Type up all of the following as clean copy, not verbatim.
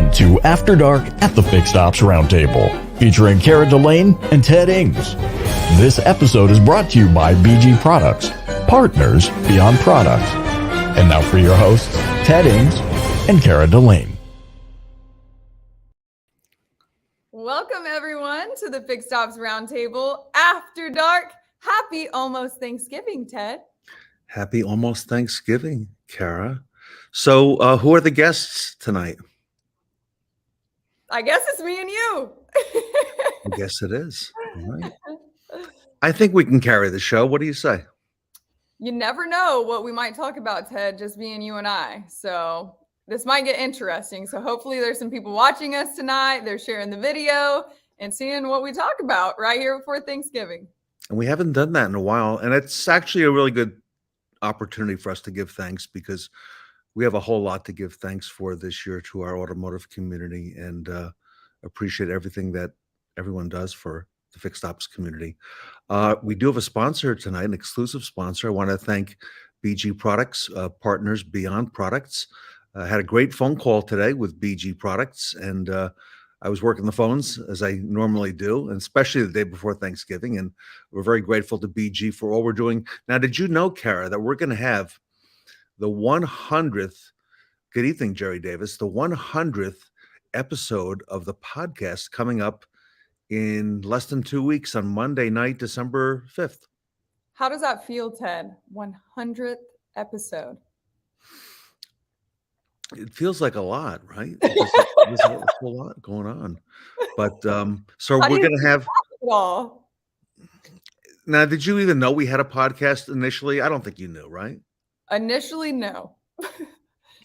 Welcome to After Dark at the Fixed Ops Roundtable, featuring Kara Delane and Ted Ings. This episode is brought to you by BG Products, partners beyond products. And now for your hosts, Ted Ings and Kara Delane. Welcome, everyone, to the Fixed Ops Roundtable After Dark. Happy almost Thanksgiving, Ted. Happy almost Thanksgiving, Kara. So who are the guests tonight? I guess it's me and you. I guess it is. All right. I think we can carry the show. What do you say? You never know what we might talk about, Ted, just being you and I. So this might get interesting. So hopefully there's some people watching us tonight. They're sharing the video and seeing what we talk about right here before Thanksgiving. And we haven't done that in a while. And it's actually a really good opportunity for us to give thanks, because we have a whole lot to give thanks for this year to our automotive community, and appreciate everything that everyone does for the Fixed Ops community. We do have a sponsor tonight, an exclusive sponsor. I want to thank BG Products, partners beyond products. I had a great phone call today with BG Products, and I was working the phones as I normally do, and especially the day before Thanksgiving. And we're very grateful to BG for all we're doing. Now, did you know, Kara, that we're going to have the 100th, good evening, Jerry Davis, the 100th episode of the podcast coming up in less than 2 weeks on Monday night, December 5th. How does that feel, Ted? 100th episode. It feels like a lot, right? There's a whole lot going on. But so we're going to have... Now, did you even know we had a podcast initially? I don't think you knew, right? Initially, no.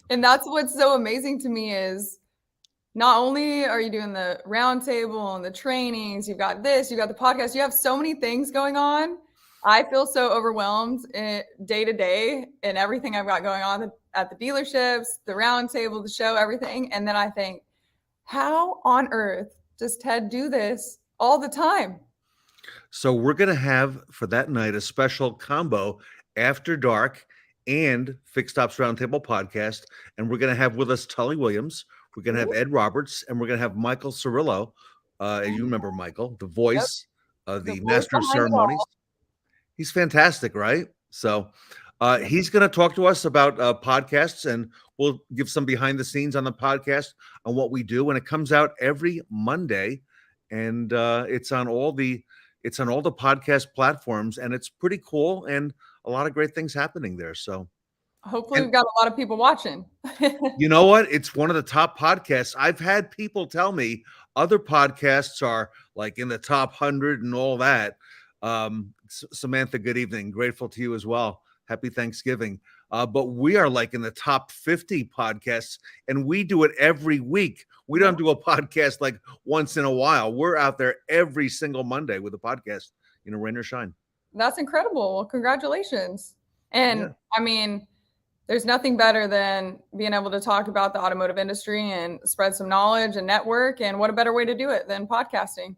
And that's what's so amazing to me is not only are you doing the roundtable and the trainings, you've got this, you've got the podcast, you have so many things going on. I feel so overwhelmed day to day in everything I've got going on at the dealerships, the roundtable, the show, everything. And then I think, how on earth does Ted do this all the time? So we're going to have for that night a special combo, After Dark and Fixed Ops Roundtable podcast. And we're going to have with us Tully Williams. We're going to have Ed Roberts, and we're going to have Michael Cirillo. You remember Michael, the voice of the Master of Ceremonies. He's fantastic, right? So he's going to talk to us about podcasts, and we'll give some behind the scenes on the podcast on what we do. And it comes out every Monday, and it's on all the podcast platforms, and it's pretty cool, and a lot of great things happening there. So hopefully we've got a lot of people watching. You know what? It's one of the top podcasts. I've had people tell me other podcasts are like in the top 100 and all that. Samantha, good evening. Grateful to you as well. Happy Thanksgiving. But we are like in the top 50 podcasts, and we do it every week. We don't do a podcast like once in a while. We're out there every single Monday with a podcast, rain or shine. That's incredible. Well, congratulations. And I mean, there's nothing better than being able to talk about the automotive industry and spread some knowledge and network. And what a better way to do it than podcasting?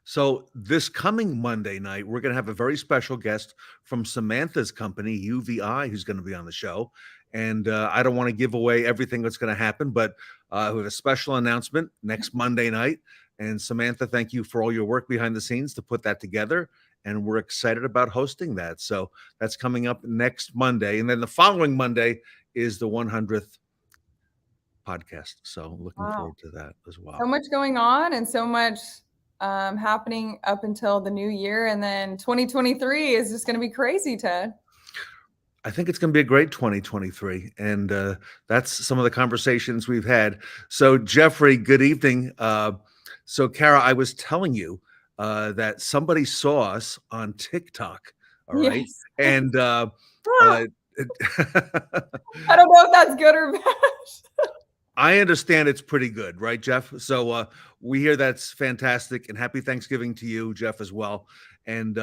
So this coming Monday night, we're going to have a very special guest from Samantha's company, UVI, who's going to be on the show. And I don't want to give away everything that's going to happen, but we have a special announcement next Monday night. And Samantha, thank you for all your work behind the scenes to put that together. And we're excited about hosting that. So that's coming up next Monday. And then the following Monday is the 100th podcast. So looking forward to that as well. So much going on and so much happening up until the new year. And then 2023 is just going to be crazy, Ted. I think it's going to be a great 2023. And that's some of the conversations we've had. So Jeffrey, good evening. So Kara, I was telling you that somebody saw us on TikTok. All right. Yes. And I don't know if that's good or bad. I understand it's pretty good, right, Jeff? So we hear that's fantastic, and happy Thanksgiving to you, Jeff, as well. And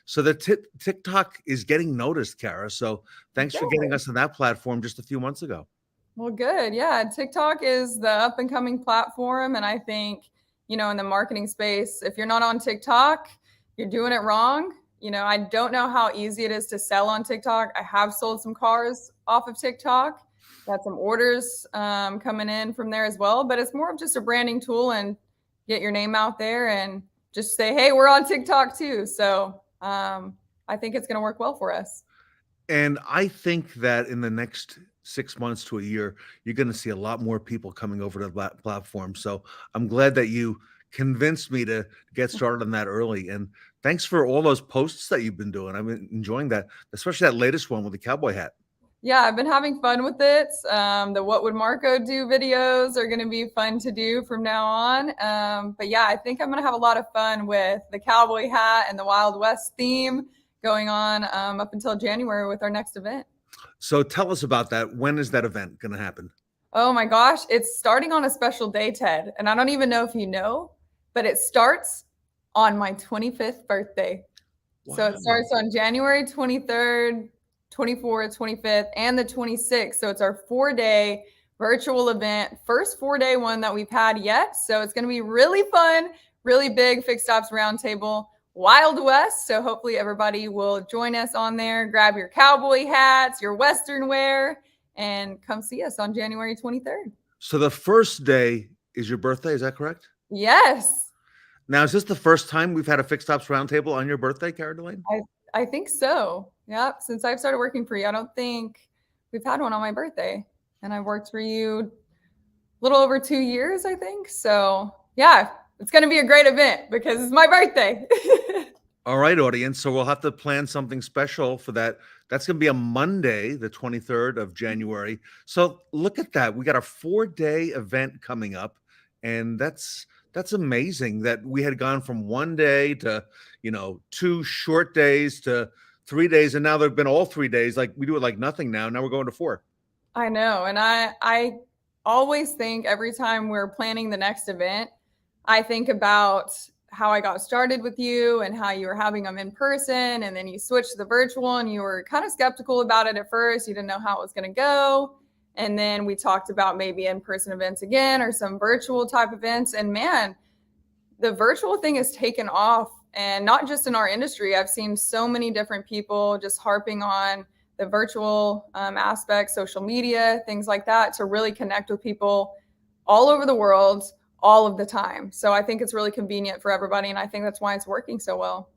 so the TikTok is getting noticed, Kara. So thanks for getting us on that platform just a few months ago. Well, good. Yeah. TikTok is the up and coming platform. And I think, in the marketing space, if you're not on TikTok, you're doing it wrong. I don't know how easy it is to sell on TikTok. I have sold some cars off of TikTok. Got some orders coming in from there as well, but it's more of just a branding tool and get your name out there and just say, hey, we're on TikTok too. So I think it's going to work well for us. And I think that in the next 6 months to a year, you're going to see a lot more people coming over to that platform. So I'm glad that you convinced me to get started on that early. And thanks for all those posts that you've been doing. I've been enjoying that, especially that latest one with the cowboy hat. Yeah, I've been having fun with it. The What Would Marco Do videos are going to be fun to do from now on. But yeah, I think I'm going to have a lot of fun with the cowboy hat and the Wild West theme going on up until January with our next event. So tell us about that. When is that event going to happen? Oh my gosh, it's starting on a special day, Ted. And I don't even know if you know, but it starts on my 25th birthday. Wow. So it starts on January 23rd, 24th, 25th, and the 26th. So it's our 4-day virtual event, first 4-day one that we've had yet. So it's going to be really fun, really big Fixed Ops Roundtable, Wild West. So hopefully everybody will join us on there. Grab your cowboy hats, your Western wear, and come see us on January 23rd. So the first day is your birthday. Is that correct? Yes. Now, is this the first time we've had a Fixed Ops Roundtable on your birthday, Cara Delane? I think so. Yeah. Since I've started working for you, I don't think we've had one on my birthday. And I've worked for you a little over 2 years, I think. So yeah, it's going to be a great event because it's my birthday. All right, audience. So we'll have to plan something special for that. That's going to be a Monday, the 23rd of January. So look at that. We got a 4-day event coming up. And that's amazing that we had gone from 1 day to, 2 short days to 3 days. And now they've been all 3 days. Like we do it like nothing now. Now we're going to 4. I know. And I always think every time we're planning the next event, I think about how I got started with you and how you were having them in person. And then you switched to the virtual and you were kind of skeptical about it at first. You didn't know how it was going to go. And then we talked about maybe in-person events again or some virtual type events. And man, the virtual thing has taken off. And not just in our industry. I've seen so many different people just harping on the virtual aspect, social media, things like that, to really connect with people all over the world, all of the time. So I think it's really convenient for everybody. And I think that's why it's working so well.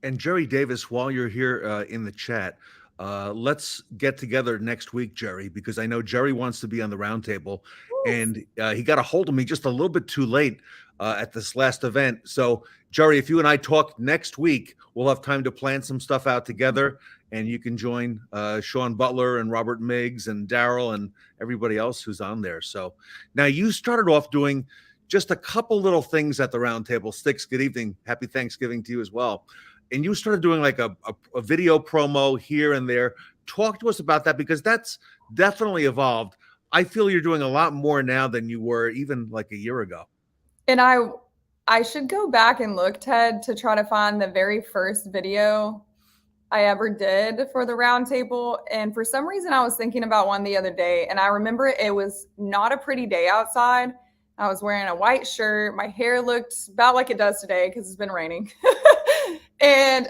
And Jerry Davis, while you're here in the chat, let's get together next week, Jerry, because I know Jerry wants to be on the roundtable. And he got a hold of me just a little bit too late at this last event. So, Jerry, if you and I talk next week, we'll have time to plan some stuff out together, and you can join Sean Butler and Robert Miggs and Daryl and everybody else who's on there. So now you started off doing just a couple little things at the roundtable. Sticks, good evening. Happy Thanksgiving to you as well. And you started doing like a video promo here and there. Talk to us about that, because that's definitely evolved. I feel you're doing a lot more now than you were even like a year ago. And I should go back and look, Ted, to try to find the very first video I ever did for the roundtable. And for some reason, I was thinking about one the other day, and I remember it was not a pretty day outside. I was wearing a white shirt. My hair looked about like it does today because it's been raining. And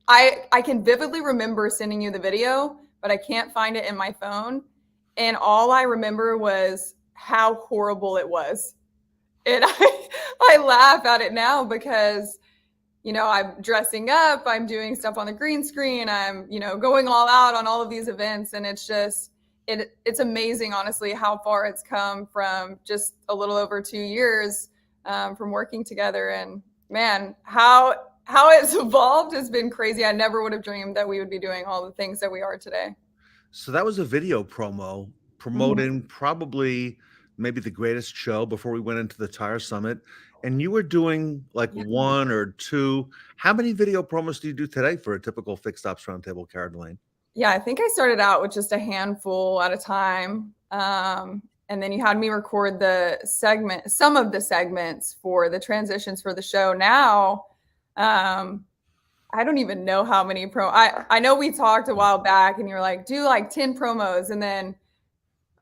I can vividly remember sending you the video, but I can't find it in my phone. And all I remember was how horrible it was. And I laugh at it now because, I'm dressing up, I'm doing stuff on the green screen, I'm, going all out on all of these events. And it's just, it's amazing, honestly, how far it's come from just a little over 2 years from working together. And man, how it's evolved has been crazy. I never would have dreamed that we would be doing all the things that we are today. So that was a video promoting probably maybe the greatest show before we went into the Tire Summit. And you were doing like 1 or 2. How many video promos do you do today for a typical Fixed Ops Roundtable, Cara Delane? Yeah, I think I started out with just a handful at a time. And then you had me record some of the segments for the transitions for the show. Now, I don't even know how many I know we talked a while back and you're like, do like 10 promos. And then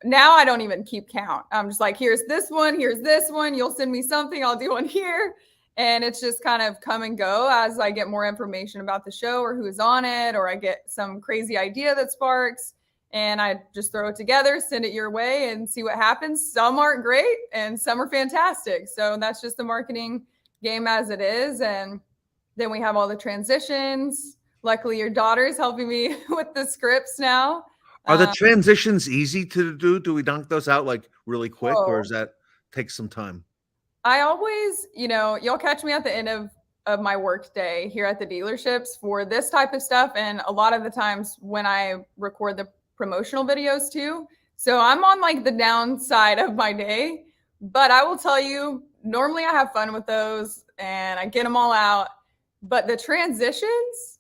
now I don't even keep count. I'm just like, here's this one. You'll send me something. I'll do one here. And it's just kind of come and go as I get more information about the show or who's on it, or I get some crazy idea that sparks. and I just throw it together, send it your way, and see what happens. Some aren't great and some are fantastic. So that's just the marketing game as it is. And then we have all the transitions. Luckily, your daughter's helping me with the scripts now. Are the transitions easy to do? Do we knock those out like really quick, or Oh, does that take some time? I always, you'll catch me at the end of my work day here at the dealerships for this type of stuff. And a lot of the times when I record the promotional videos too. So I'm on like the downside of my day, but I will tell you, normally I have fun with those and I get them all out. But the transitions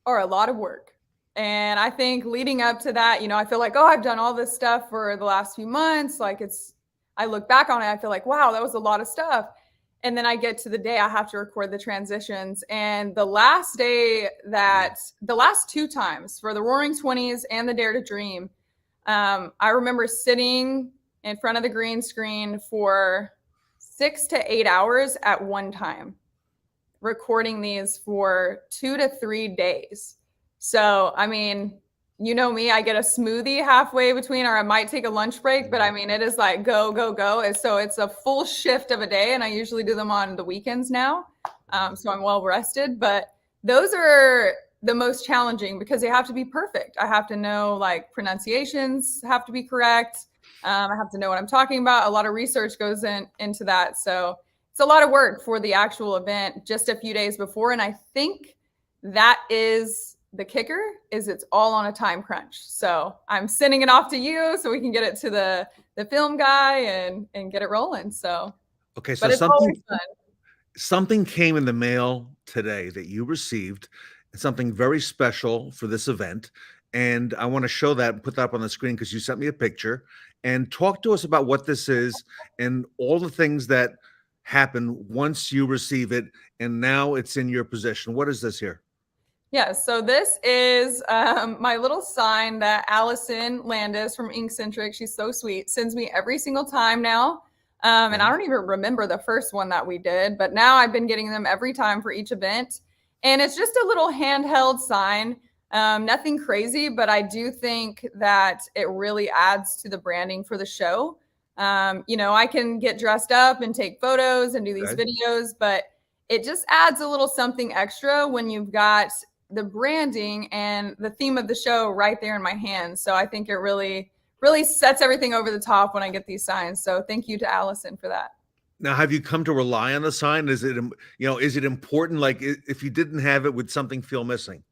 are a lot of work. And I think leading up to that, I feel like, oh, I've done all this stuff for the last few months. Like I look back on it, I feel like, wow, that was a lot of stuff. And then I get to the day I have to record the transitions. And the last two times for the Roaring 20s and the Dare to Dream, I remember sitting in front of the green screen for 6 to 8 hours at one time, recording these for 2 to 3 days. So, I mean, you know me, I get a smoothie halfway between, or I might take a lunch break, but I mean, it is like go, go, go. And so it's a full shift of a day. And I usually do them on the weekends now. So I'm well rested, but those are the most challenging because they have to be perfect. I have to know like pronunciations have to be correct. I have to know what I'm talking about. A lot of research goes into that. So it's a lot of work for the actual event just a few days before. And I think that is the kicker, is it's all on a time crunch. So I'm sending it off to you so we can get it to the film guy and get it rolling. So, Okay, so but it's always fun. something came in the mail today that you received. It's something very special for this event. And I want to show that and put that up on the screen because you sent me a picture. And talk to us about what this is and all the things that happen once you receive it and now it's in your possession. What is this here? Yeah, so this is my little sign that Allison Landis from Inkcentric, she's so sweet, sends me every single time now. And I don't even remember the first one that we did, but now I've been getting them every time for each event. And it's just a little handheld sign, nothing crazy, but I do think that it really adds to the branding for the show. I can get dressed up and take photos and do these videos, but it just adds a little something extra when you've got the branding and the theme of the show right there in my hands. So I think it really, really sets everything over the top when I get these signs. So thank you to Allison for that. Now, have you come to rely on the sign? Is it important? Like if you didn't have it, would something feel missing?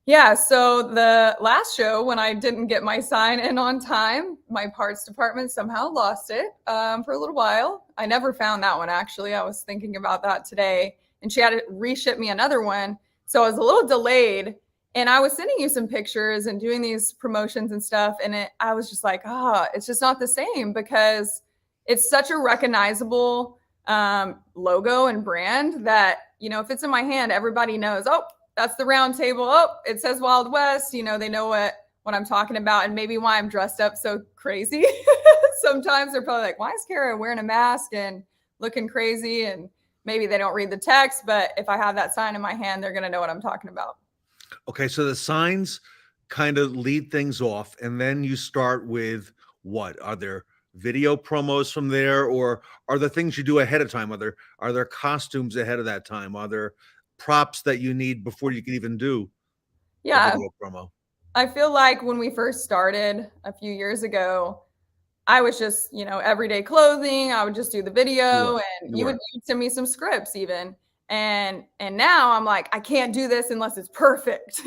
Yeah. So the last show, when I didn't get my sign in on time, my parts department somehow lost it for a little while. I never found that one, actually. I was thinking about that today, and she had to reship me another one. So I was a little delayed, and I was sending you some pictures and doing these promotions and stuff. And I was just like, it's just not the same because it's such a recognizable logo and brand that, if it's in my hand, everybody knows, oh, that's the Roundtable. Oh, it says Wild West. They know what I'm talking about, and maybe why I'm dressed up so crazy. Sometimes they're probably like, why is Kara wearing a mask and looking crazy? And maybe they don't read the text, but if I have that sign in my hand, they're going to know what I'm talking about. Okay, so the signs kind of lead things off, and then you start with what? Are there video promos from there, or are there things you do ahead of time? Are there costumes ahead of that time? Are there props that you need before you can even do a video promo? I feel like when we first started a few years ago, I was just, everyday clothing. I would just do the video and you would send me some scripts even. And now I'm like, I can't do this unless it's perfect,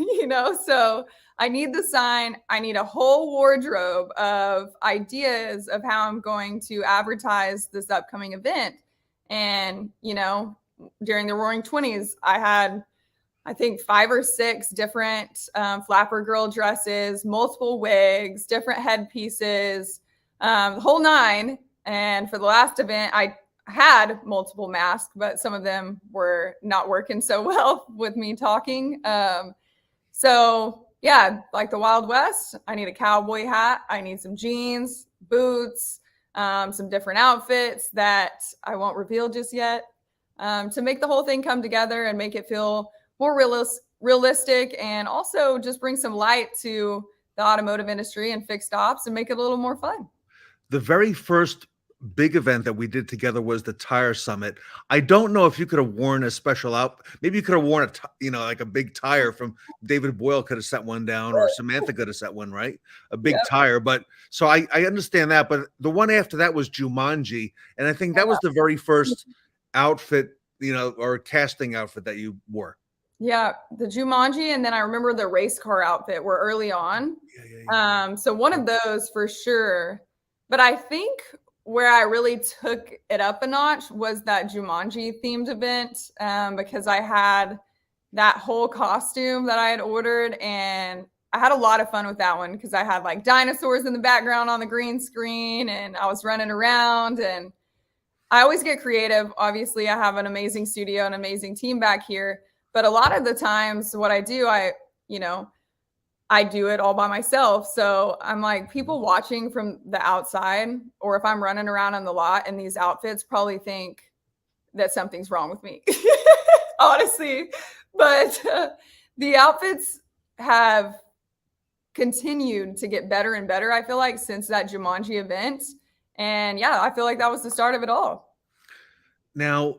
So I need the sign. I need a whole wardrobe of ideas of how I'm going to advertise this upcoming event. And, during the Roaring 20s, I had, I think, 5 or 6 different flapper girl dresses, multiple wigs, different headpieces, the whole 9. And for the last event, I had multiple masks, but some of them were not working so well with me talking. So yeah, like the Wild West, I need a cowboy hat. I need some jeans, boots, some different outfits that I won't reveal just yet, to make the whole thing come together and make it feel more realistic, and also just bring some light to the automotive industry and fixed ops and make it a little more fun. The very first big event that we did together was the tire summit. I don't know if you could have worn a special out. Maybe you could have worn like a big tire from David Boyle could have set one down, or Samantha could have set one, right? A big tire. But so I understand that. But the one after that was Jumanji. And I think that was the very first outfit, or casting outfit that you wore. Yeah, the Jumanji, and then I remember the race car outfit were early on. So one of those for sure. But I think where I really took it up a notch was that Jumanji themed event, because I had that whole costume that I had ordered, and I had a lot of fun with that one because I had like dinosaurs in the background on the green screen, and I was running around, and I always get creative. Obviously, I have an amazing studio, an amazing team back here, but a lot of the times what I do, I do it all by myself. So I'm like, people watching from the outside, or if I'm running around on the lot in these outfits, probably think that something's wrong with me, honestly. But the outfits have continued to get better and better, I feel like, since that Jumanji event. And yeah, I feel like that was the start of it all. Now,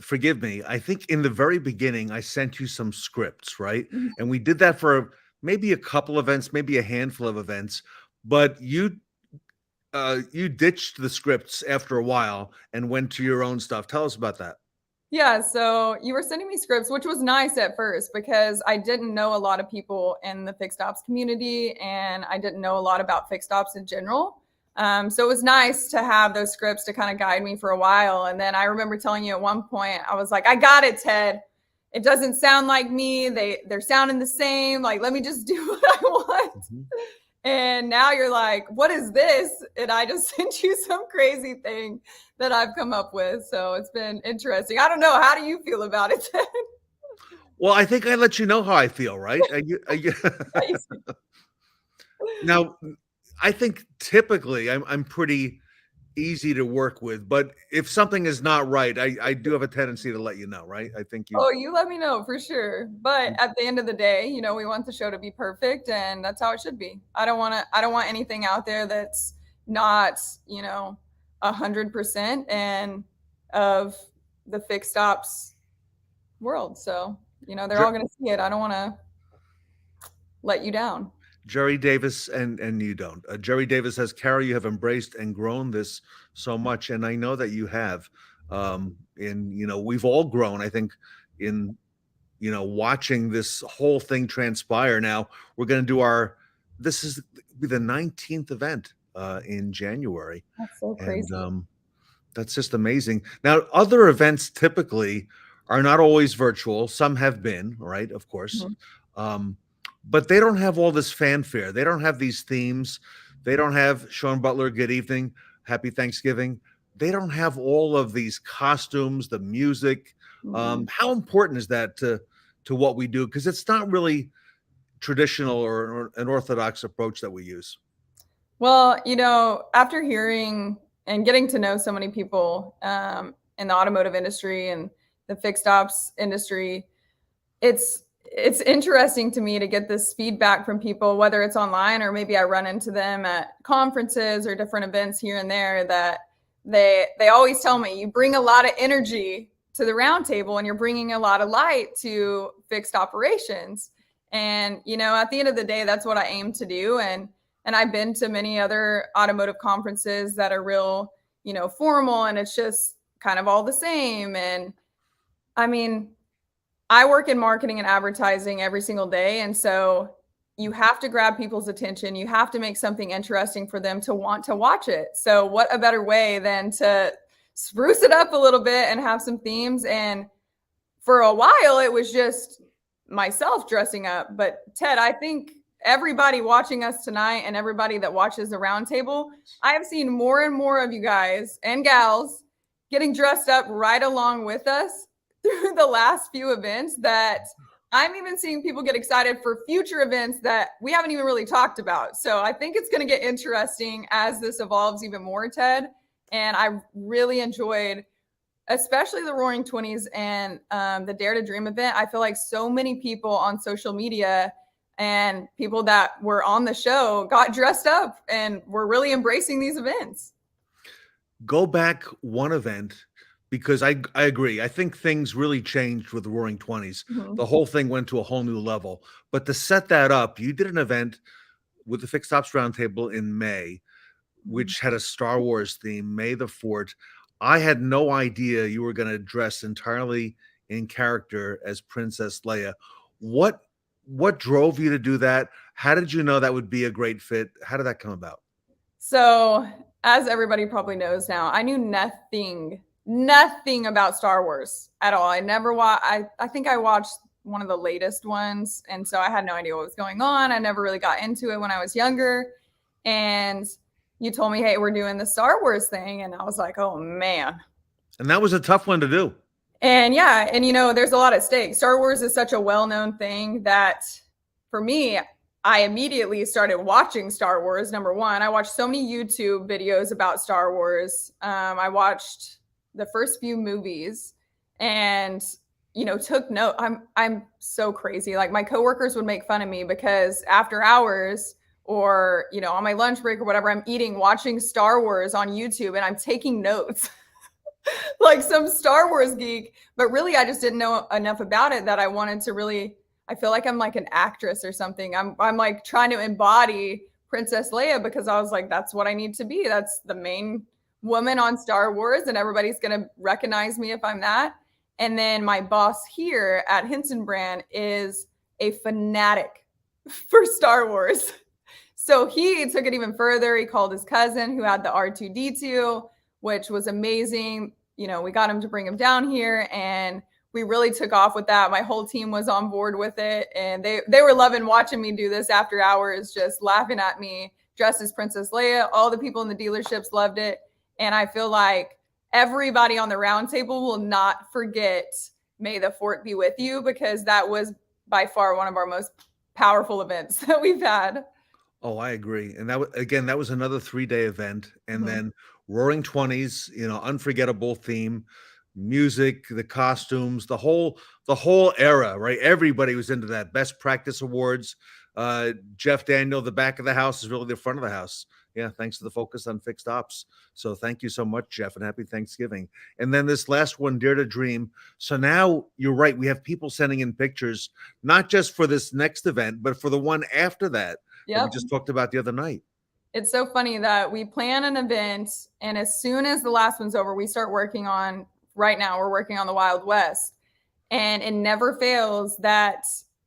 forgive me. I think in the very beginning, I sent you some scripts, right? Mhm. And we did that for maybe a couple events, maybe a handful of events, but you ditched the scripts after a while and went to your own stuff. Tell us about that. Yeah, so you were sending me scripts, which was nice at first because I didn't know a lot of people in the fixed ops community, and I didn't know a lot about fixed ops in general. So it was nice to have those scripts to kind of guide me for a while. And then I remember telling you at one point, I was like, I got it, Ted. It doesn't sound like me. They're sounding the same. Like, let me just do what I want. Mm-hmm. And now you're like, what is this? And I just sent you some crazy thing that I've come up with. So it's been interesting. I don't know. How do you feel about it, Ted? Well, I think I let you know how I feel, right? Now, I think typically I'm pretty easy to work with, but if something is not right, I do have a tendency to let you know, right? I think you let me know for sure. But at the end of the day, we want the show to be perfect, and that's how it should be. I don't want anything out there that's not, 100% and of the fixed ops world. So, they're all going to see it. I don't want to let you down. Jerry Davis and you don't. Jerry Davis says, Carol, you have embraced and grown this so much, and I know that you have. We've all grown, I think, in watching this whole thing transpire. Now we're going to do this is the 19th event in January. That's so crazy. And that's just amazing. Now, other events typically are not always virtual. Some have been, right? Of course. Mm-hmm. But they don't have all this fanfare. They don't have these themes. They don't have Sean Butler, good evening, happy Thanksgiving. They don't have all of these costumes, the music. Mm-hmm. How important is that to what we do? Because it's not really traditional or an orthodox approach that we use. Well, after hearing and getting to know so many people in the automotive industry and the fixed ops industry, it's interesting to me to get this feedback from people, whether it's online or maybe I run into them at conferences or different events here and there, that they always tell me, you bring a lot of energy to the roundtable and you're bringing a lot of light to fixed operations. And, at the end of the day, that's what I aim to do. And I've been to many other automotive conferences that are real, formal, and it's just kind of all the same. And I mean, I work in marketing and advertising every single day. And so you have to grab people's attention. You have to make something interesting for them to want to watch it. So what a better way than to spruce it up a little bit and have some themes. And for a while, it was just myself dressing up. But Ted, I think everybody watching us tonight and everybody that watches the roundtable, I have seen more and more of you guys and gals getting dressed up right along with us through the last few events, that I'm even seeing people get excited for future events that we haven't even really talked about. So I think it's going to get interesting as this evolves even more, Ted. And I really enjoyed, especially the Roaring 20s and the Dare to Dream event. I feel like so many people on social media And people that were on the show got dressed up and were really embracing these events. Go back one event, because I agree. I think things really changed with the Roaring 20s. Mhm. The whole thing went to a whole new level. But to set that up, you did an event with the Fixed Ops Roundtable in May, which had a Star Wars theme, May the 4th. I had no idea you were going to dress entirely in character as Princess Leia. What drove you to do that? How did you know that would be a great fit? How did that come about? So, as everybody probably knows now, I knew nothing about Star Wars at all. I never watched, I think I watched one of the latest ones. And so I had no idea what was going on. I never really got into it when I was younger. And you told me, hey, we're doing the Star Wars thing. And I was like, oh man. And that was a tough one to do. And yeah, and there's a lot at stake. Star Wars is such a well-known thing that for me, I immediately started watching Star Wars. Number one, I watched so many YouTube videos about Star Wars. I watched the first few movies and, took note. I'm so crazy. Like my coworkers would make fun of me because after hours or, on my lunch break or whatever, I'm watching Star Wars on YouTube and I'm taking notes. Like some Star Wars geek, but really I just didn't know enough about it that I wanted to really, I feel like I'm like an actress or something. I'm like trying to embody Princess Leia because I was like, that's what I need to be. That's the main woman on Star Wars and everybody's going to recognize me if I'm that. And then my boss here at Hinton Brand is a fanatic for Star Wars. So he took it even further. He called his cousin who had the R2D2, which was amazing. We got him to bring him down here and we really took off with that. My whole team was on board with it. And they were loving watching me do this after hours, just laughing at me, dressed as Princess Leia. All the people in the dealerships loved it. And I feel like everybody on the roundtable will not forget May the 4th be with you, because that was by far one of our most powerful events that we've had. Oh, I agree. And that was another 3-day event. And then Roaring 20s, unforgettable theme, music, the costumes, the whole era, right? Everybody was into that. Best Practice Awards. Jeff Daniel, the back of the house is really the front of the house. Yeah, thanks to the focus on fixed ops. So thank you so much, Jeff, and happy Thanksgiving. And then this last one, Dare to Dream. So now you're right. We have people sending in pictures, not just for this next event, but for the one after that. That we just talked about the other night. It's so funny that we plan an event and as soon as the last one's over, we start working on, right now we're working on the Wild West. And it never fails that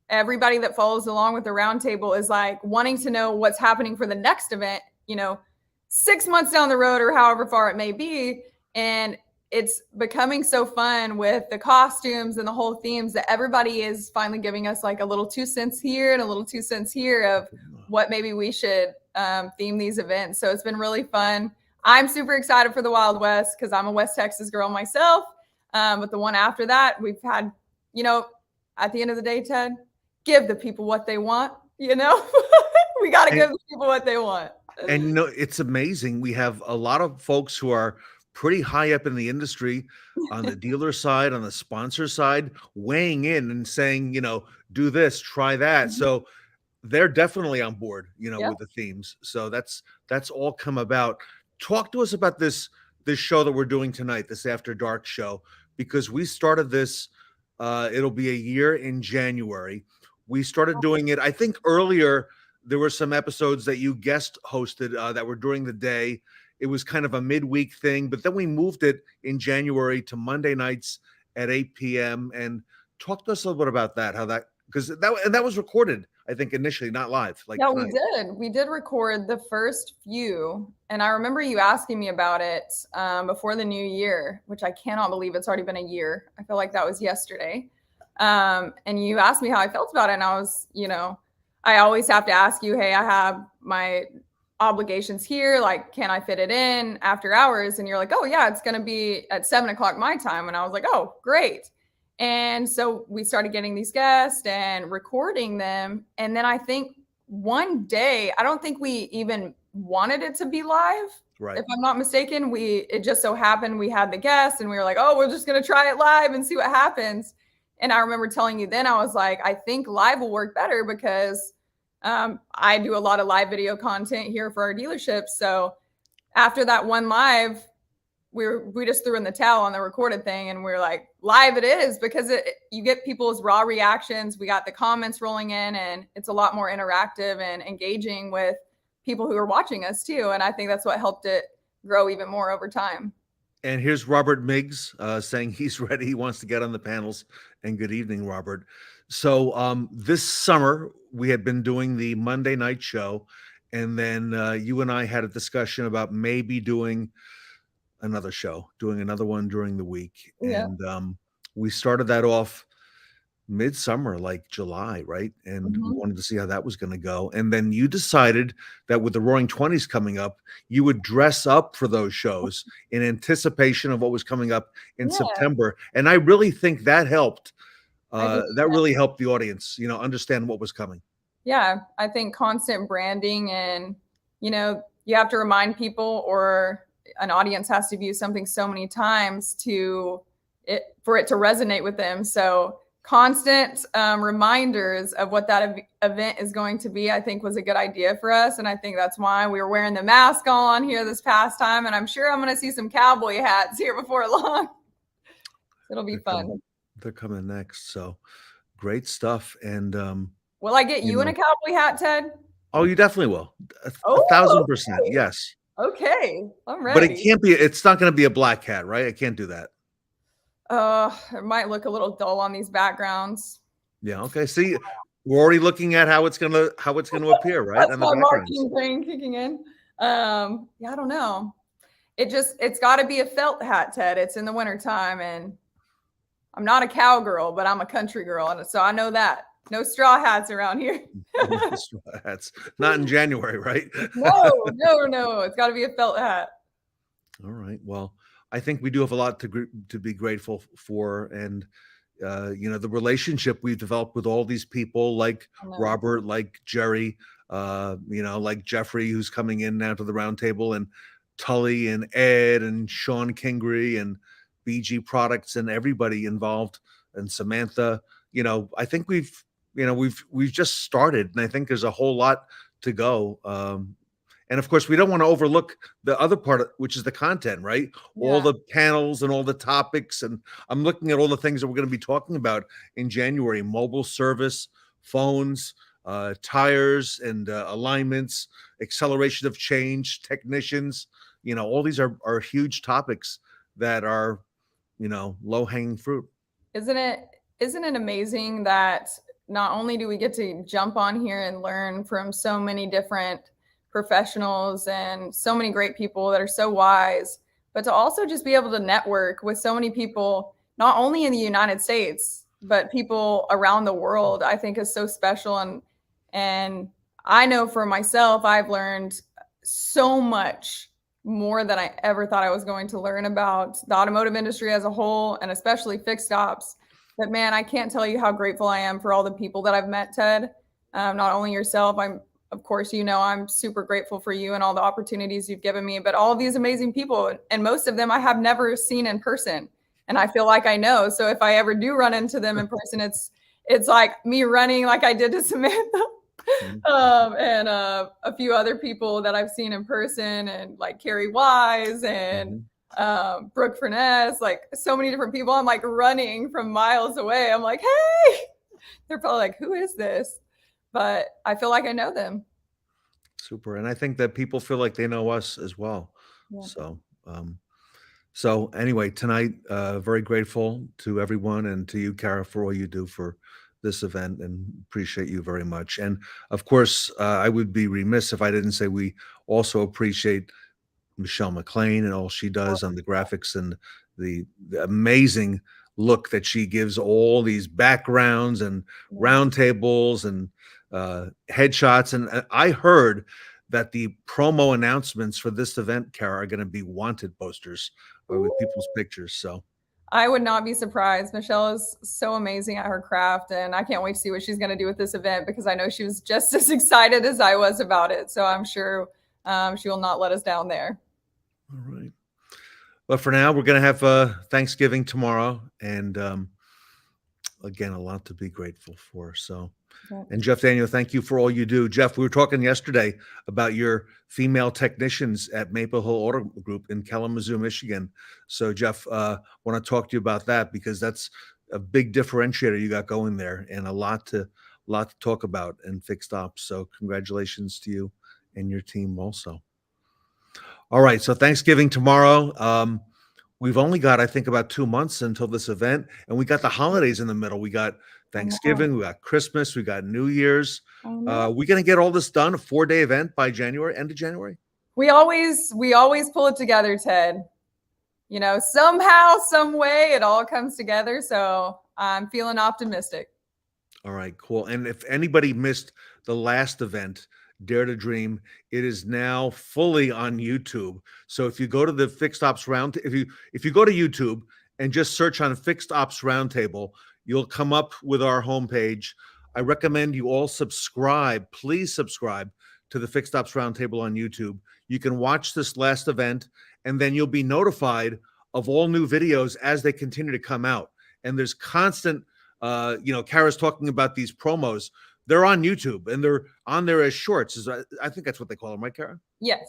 everybody that follows along with the roundtable is like wanting to know what's happening for the next event, 6 months down the road or however far it may be. And it's becoming so fun with the costumes and the whole themes that everybody is finally giving us like a little 2 cents here and a little 2 cents here of what maybe we should theme these events. So it's been really fun. I'm super excited for the Wild West because I'm a West Texas girl myself. But the one after that, we've had, at the end of the day, Ted, give the people what they want, we got to give the people what they want. And it's amazing. We have a lot of folks who are pretty high up in the industry on the dealer side, on the sponsor side, weighing in and saying, do this, try that. So they're definitely on board, with the themes. So that's all come about. Talk to us about this show that we're doing tonight, this After Dark show, because we started this, it'll be a year in January. We started doing it, I think earlier, there were some episodes that you guest hosted that were during the day. It was kind of a midweek thing, but then we moved it in January to Monday nights at 8 p.m. And talk to us a little bit about that, how that, because that was recorded, I think, initially, not live. Yeah, tonight. We did record the first few. And I remember you asking me about it before the new year, which I cannot believe it's already been a year. I feel like that was yesterday. And you asked me how I felt about it. And I was, I always have to ask you, hey, I have my obligations here. Like, can I fit it in after hours? And you're like, oh yeah, it's going to be at 7:00 my time. And I was like, oh, great. And so we started getting these guests and recording them. And then I think one day, I don't think we even wanted it to be live. Right. If I'm not mistaken, it just so happened we had the guests and we were like, oh, we're just going to try it live and see what happens. And I remember telling you then, I was like, I think live will work better because I do a lot of live video content here for our dealership. So after that one live, we just threw in the towel on the recorded thing, and we're like, live it is, because you get people's raw reactions. We got the comments rolling in, and it's a lot more interactive and engaging with people who are watching us too. And I think that's what helped it grow even more over time. And here's Robert Miggs saying he's ready. He wants to get on the panels. And good evening, Robert. So this summer, we had been doing the Monday night show. And then you and I had a discussion about maybe doing another show, doing another one during the week. Yeah. And we started that off midsummer, like July, right? And we wanted to see how that was going to go. And then you decided that with the Roaring 20s coming up, you would dress up for those shows in anticipation of what was coming up in September. And I really think that helped. That really helped the audience, understand what was coming. Yeah, I think constant branding, and, you have to remind people, or an audience has to view something so many times for it to resonate with them. So constant reminders of what that event is going to be, I think, was a good idea for us. And I think that's why we were wearing the mask on here this past time. And I'm sure I'm going to see some cowboy hats here before long. It'll be fun. They're coming next. So great stuff. And will I get you in a cowboy hat, Ted? Oh, you definitely will. 1,000%. Yes. Okay. I'm ready. But it's not going to be a black hat, right? I can't do that. It might look a little dull on these backgrounds. Yeah. Okay. See, we're already looking at how it's gonna appear, right? That's my marketing brain kicking in. Yeah, I don't know. It's got to be a felt hat, Ted. It's in the wintertime, and I'm not a cowgirl, but I'm a country girl, and so I know that. No straw hats around here. No straw hats. Not in January, right? No. It's got to be a felt hat. All right. Well, I think we do have a lot to be grateful for, and the relationship we've developed with all these people, like Robert, like Jerry, like Jeffrey, who's coming in now to the Roundtable, and Tully and Ed and Sean Kingry and BG Products and everybody involved, and Samantha. I think we've just started, and I think there's a whole lot to go. And of course, we don't want to overlook the other part, which is the content, right? Yeah. All the panels and all the topics. And I'm looking at all the things that we're going to be talking about in January: mobile service, phones, tires and alignments, acceleration of change, technicians. All these are huge topics that are, low-hanging fruit. Isn't it amazing that not only do we get to jump on here and learn from so many different professionals and so many great people that are so wise, but to also just be able to network with so many people, not only in the United States, but people around the world, I think is so special. And I know for myself, I've learned so much more than I ever thought I was going to learn about the automotive industry as a whole, and especially fixed ops. But man, I can't tell you how grateful I am for all the people that I've met, Ted. Not only yourself, of course, I'm super grateful for you and all the opportunities you've given me, but all of these amazing people, and most of them I have never seen in person. And I feel like I know. So if I ever do run into them in person, it's like me running like I did to Samantha. And a few other people that I've seen in person, and like Carrie Wise and Brooke Furness, like so many different people. I'm like running from miles away. I'm like, hey, they're probably like, who is this? But I feel like I know them. Super. And I think that people feel like they know us as well. Yeah. So anyway, tonight, very grateful to everyone, and to you, Kara, for all you do for this event, and appreciate you very much. And of course, I would be remiss if I didn't say we also appreciate Michelle McLean and all she does on the graphics, and the amazing look that she gives all these backgrounds and roundtables and headshots. And I heard that the promo announcements for this event, Kara, are going to be wanted posters with people's pictures. So I would not be surprised. Michelle is so amazing at her craft, and I can't wait to see what she's going to do with this event, because I know she was just as excited as I was about it. So I'm sure she will not let us down there. All right. But for now, we're going to have Thanksgiving tomorrow, and again, a lot to be grateful for. So, Yeah. and Jeff Daniel, thank you for all you do. Jeff, we were talking yesterday about your female technicians at Maple Hill Auto Group in Kalamazoo, Michigan. So, Jeff, want to talk to you about that because that's a big differentiator you got going there, and a lot to talk about in fixed ops. So, congratulations to you and your team also. All right, so Thanksgiving tomorrow. We've only got, I think, about 2 months until this event, and we got the holidays in the middle. We got Thanksgiving, we got Christmas, we got New Year's. We going to get all this done, a 4-day event by January, end of January? We always pull it together, Ted. You know, somehow, some way, it all comes together. So I'm feeling optimistic. All right, cool. And if anybody missed the last event, Dare to Dream, it is now fully on YouTube. So if you go to the Fixed Ops Round, if you go to YouTube and just search on Fixed Ops Roundtable, you'll come up with our homepage. I recommend you all subscribe. Please subscribe to the Fixed Ops Roundtable on YouTube. You can watch this last event, and then you'll be notified of all new videos as they continue to come out. And there's constant, Kara's talking about these promos. They're on YouTube, and they're on there as shorts. I think that's what they call them, right, Kara? Yes.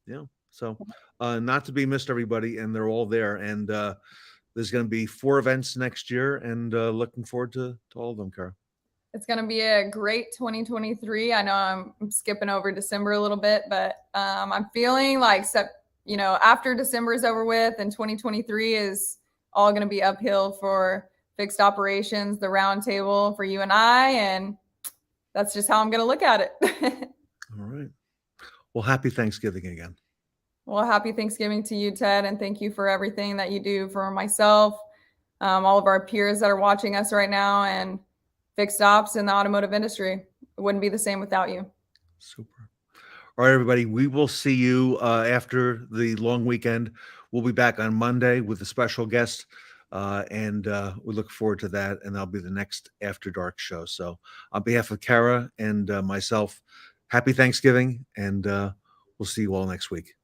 Yeah. So not to be missed, everybody, and they're all there. And there's going to be 4 events next year, and looking forward to all of them, Kara. It's going to be a great 2023. I know I'm skipping over December a little bit, but I'm feeling like, after December is over with and 2023 is all going to be uphill for fixed operations, the roundtable for you and I, and that's just how I'm going to look at it. All right. Well, happy Thanksgiving again. Well, happy Thanksgiving to you, Ted, and thank you for everything that you do for myself, all of our peers that are watching us right now, and fixed ops in the automotive industry. It wouldn't be the same without you. Super. All right, everybody. We will see you after the long weekend. We'll be back on Monday with a special guest, and we look forward to that. And that'll be the next After Dark show. So on behalf of Kara and myself, happy Thanksgiving, and we'll see you all next week.